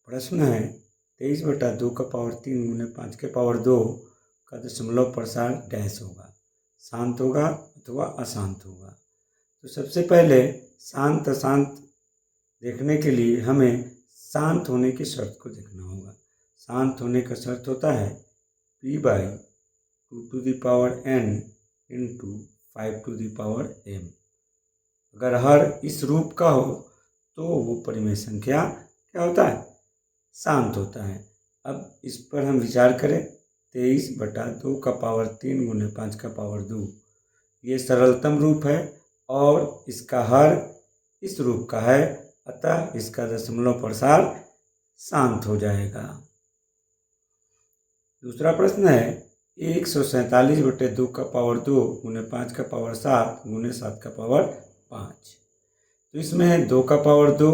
प्रश्न है 23/2 का पावर 3 गुने 5 के पावर 2 का दशमलव प्रसार डैश होगा, शांत होगा अथवा अशांत होगा। तो सबसे पहले शांत अशांत देखने के लिए हमें शांत होने की शर्त को देखना होगा। शांत होने का शर्त होता है p/2n × 5m। अगर हर इस रूप का हो तो वो परिमेय संख्या क्या होता है? शांत होता है। अब इस पर हम विचार करें। 23/2 का पावर 3 गुने 5 का पावर 2 ये सरलतम रूप है और इसका हर इस रूप का है, अतः इसका दशमलव प्रसार शांत हो जाएगा। दूसरा प्रश्न है 147/2 का पावर 2 गुने 5 का पावर 7 गुने 7 का पावर 5। तो इसमें है 2 का पावर 2,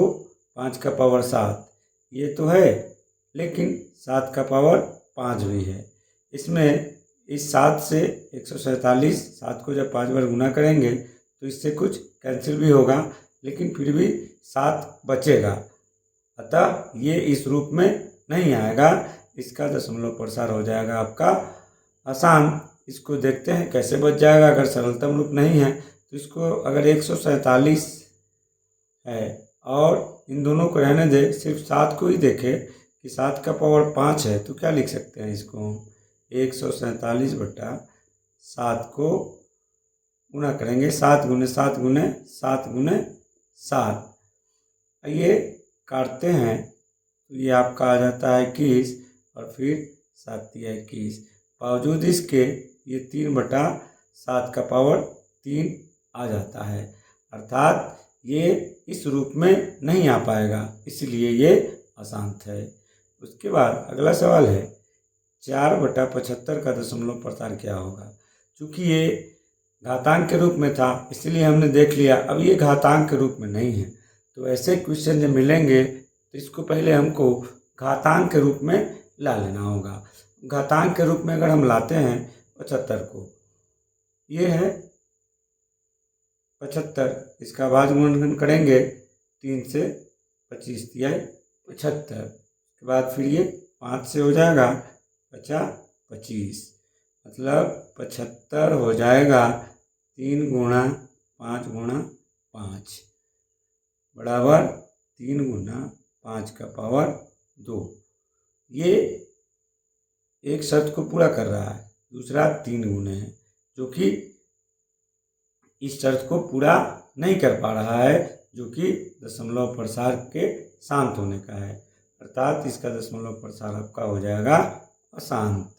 5 का पावर 7 ये तो है, लेकिन 7 का पावर 5 भी है। इसमें इस 7 से 147, 7 को जब 5 बार गुना करेंगे तो इससे कुछ कैंसिल भी होगा, लेकिन फिर भी 7 बचेगा, अतः ये इस रूप में नहीं आएगा। इसका दशमलव प्रसार हो जाएगा आपका अशांत। इसको देखते हैं कैसे बच जाएगा। अगर सरलतम रूप नहीं है तो इसको अगर 147 है और इन दोनों को रहने दे, सिर्फ 7 को ही देखें कि 7 का पावर 5 है, तो क्या लिख सकते हैं इसको? 147/7 को गुना करेंगे 7 गुने 7 गुने 7 गुने 7। ये काटते हैं तो ये आपका आ जाता है 21 और फिर 7 या 21। बावजूद इसके ये 3/7 का पावर 3 आ जाता है, अर्थात ये इस रूप में नहीं आ पाएगा, इसलिए ये अशांत है। उसके बाद अगला सवाल है 4/75 का दशमलव प्रसार क्या होगा? चूँकि ये घातांक के रूप में था इसलिए हमने देख लिया, अब ये घातांक के रूप में नहीं है। तो ऐसे क्वेश्चन जब मिलेंगे तो इसको पहले हमको घातांक के रूप में ला लेना होगा। घातांक के रूप में अगर हम लाते हैं 75 को, ये है 75, इसका भाज्य गुणनखंड करेंगे 3 से 25 तिहाई 75, उसके बाद फिर ये 5 से हो जाएगा 25, मतलब 75 हो जाएगा 3 गुणा 5 गुणा 5 बराबर 3 गुणा 5 का पावर 2। ये एक शर्त को पूरा कर रहा है, दूसरा 3 गुणे है, जो कि इस शर्त को पूरा नहीं कर पा रहा है, जो कि दशमलव प्रसार के शांत होने का है, अर्थात इसका दशमलव प्रसार आपका हो जाएगा अशांत।